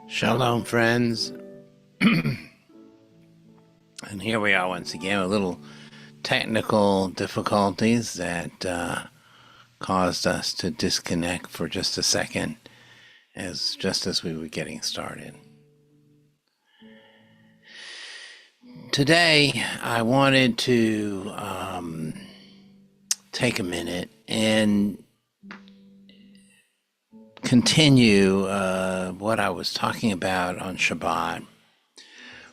Shalom, friends. And here we are once again, a little technical difficulties that caused us to disconnect for just a second, just as we were getting started. Today, I wanted to take a minute and continue what I was talking about on Shabbat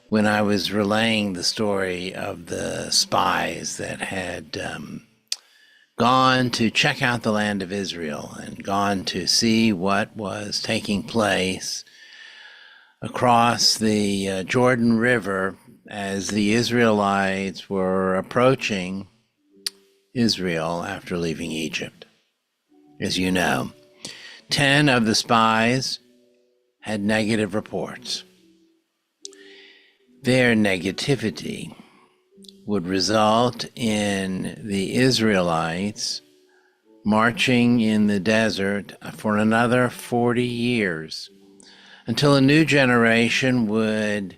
when I was relaying the story of the spies that had gone to check out the land of Israel and gone to see what was taking place across the Jordan River as the Israelites were approaching Israel after leaving Egypt. As you know, 10 of the spies had negative reports. Their negativity would result in the Israelites marching in the desert for another 40 years until a new generation would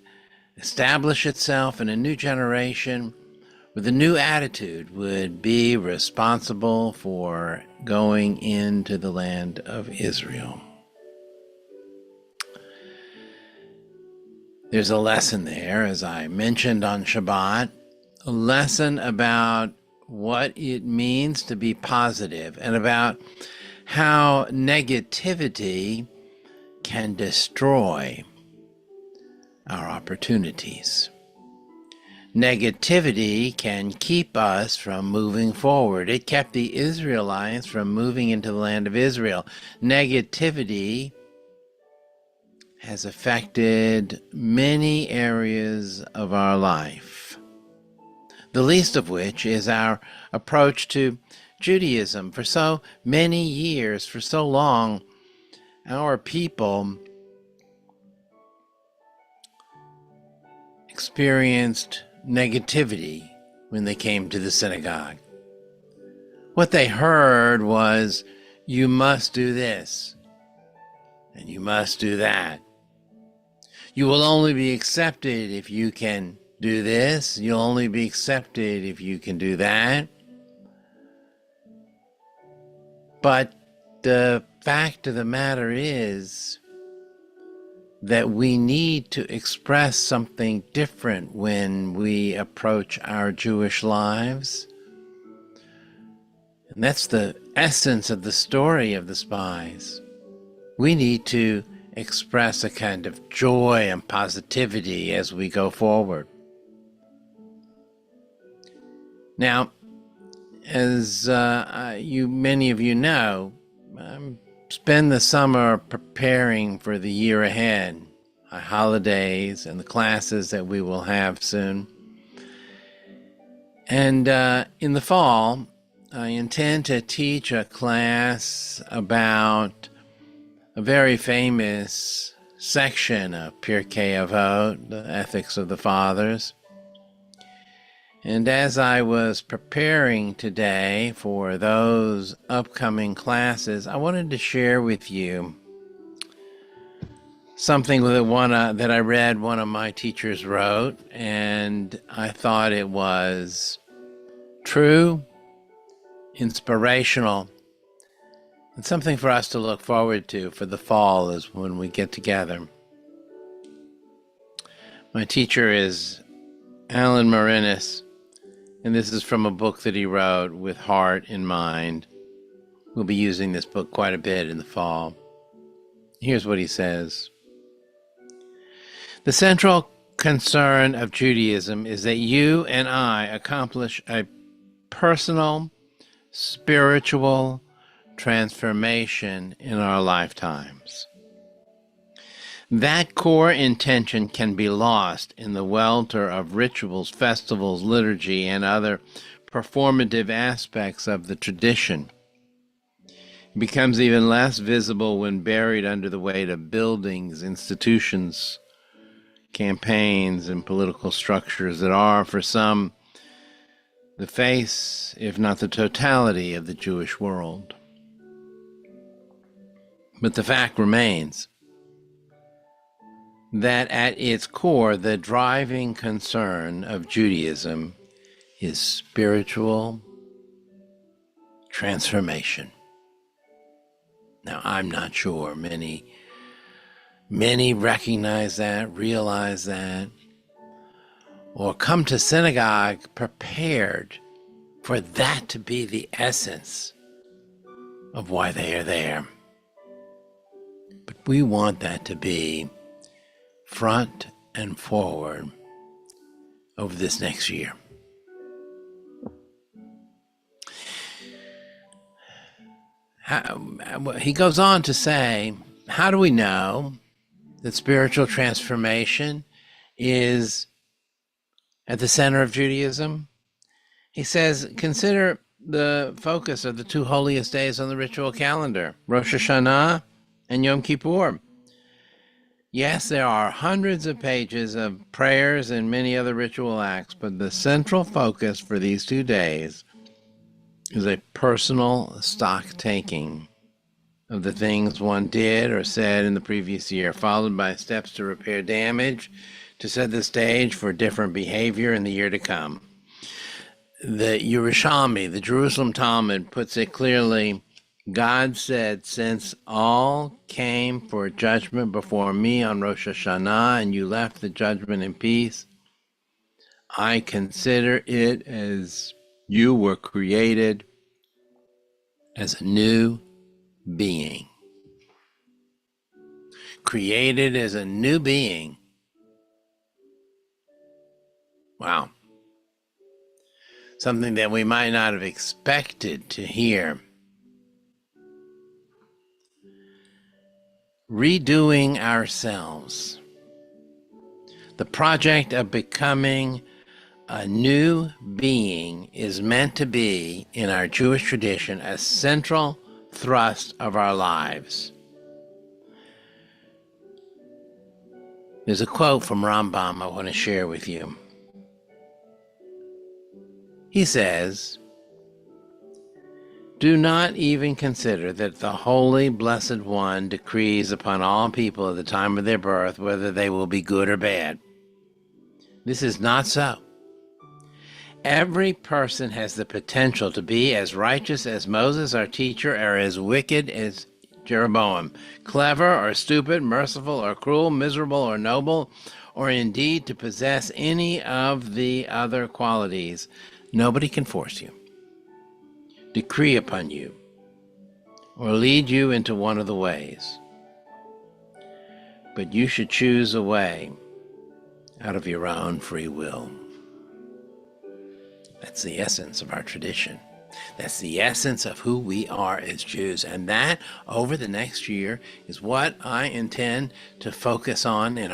establish itself, and a new generation with a new attitude would be responsible for going into the land of Israel. There's a lesson there, as I mentioned on Shabbat, a lesson about what it means to be positive and about how negativity can destroy our opportunities. Negativity can keep us from moving forward. It kept the Israelites from moving into the land of Israel. Negativity has affected many areas of our life, the least of which is our approach to Judaism. For so many years, for so long, our people experienced negativity when they came to the synagogue. What they heard was, you must do this, and you must do that. You will only be accepted if you can do this. You'll only be accepted if you can do that. But the fact of the matter is that we need to express something different when we approach our Jewish lives. And that's the essence of the story of the spies. We need to express a kind of joy and positivity as we go forward. Now, as many of you know, spend the summer preparing for the year ahead, our holidays and the classes that we will have soon. And in the fall, I intend to teach a class about a very famous section of Pirkei Avot, the Ethics of the Fathers. And as I was preparing today for those upcoming classes, I wanted to share with you something that I read one of my teachers wrote, and I thought it was true, inspirational, and something for us to look forward to for the fall is when we get together. My teacher is Alan Marinis, and this is from a book that he wrote with heart in mind. We'll be using this book quite a bit in the fall. Here's what he says. The central concern of Judaism is that you and I accomplish a personal, spiritual transformation in our lifetimes. That core intention can be lost in the welter of rituals, festivals, liturgy, and other performative aspects of the tradition. It becomes even less visible when buried under the weight of buildings, institutions, campaigns, and political structures that are, for some, the face, if not the totality, of the Jewish world. But the fact remains that at its core, the driving concern of Judaism is spiritual transformation. Now, I'm not sure many recognize that, realize that, or come to synagogue prepared for that to be the essence of why they are there. But we want that to be front and forward over this next year. He goes on to say, how do we know that spiritual transformation is at the center of Judaism? He says, consider the focus of the two holiest days on the ritual calendar, Rosh Hashanah and Yom Kippur. Yes, there are hundreds of pages of prayers and many other ritual acts, but the central focus for these 2 days is a personal stock-taking of the things one did or said in the previous year, followed by steps to repair damage, to set the stage for different behavior in the year to come. The Yerushalmi, the Jerusalem Talmud, puts it clearly. God said, since all came for judgment before me on Rosh Hashanah, and you left the judgment in peace, I consider it as you were created as a new being. Created as a new being. Wow. Something that we might not have expected to hear. Redoing ourselves. The project of becoming a new being is meant to be, in our Jewish tradition, a central thrust of our lives. There's a quote from Rambam I want to share with you. He says, do not even consider that the Holy Blessed One decrees upon all people at the time of their birth whether they will be good or bad. This is not so. Every person has the potential to be as righteous as Moses, our teacher, or as wicked as Jeroboam, clever or stupid, merciful or cruel, miserable or noble, or indeed to possess any of the other qualities. Nobody can force you. decree upon you or lead you into one of the ways, but you should choose a way out of your own free will. That's the essence of our tradition. That's the essence of who we are as Jews. And that, over the next year, is what I intend to focus on in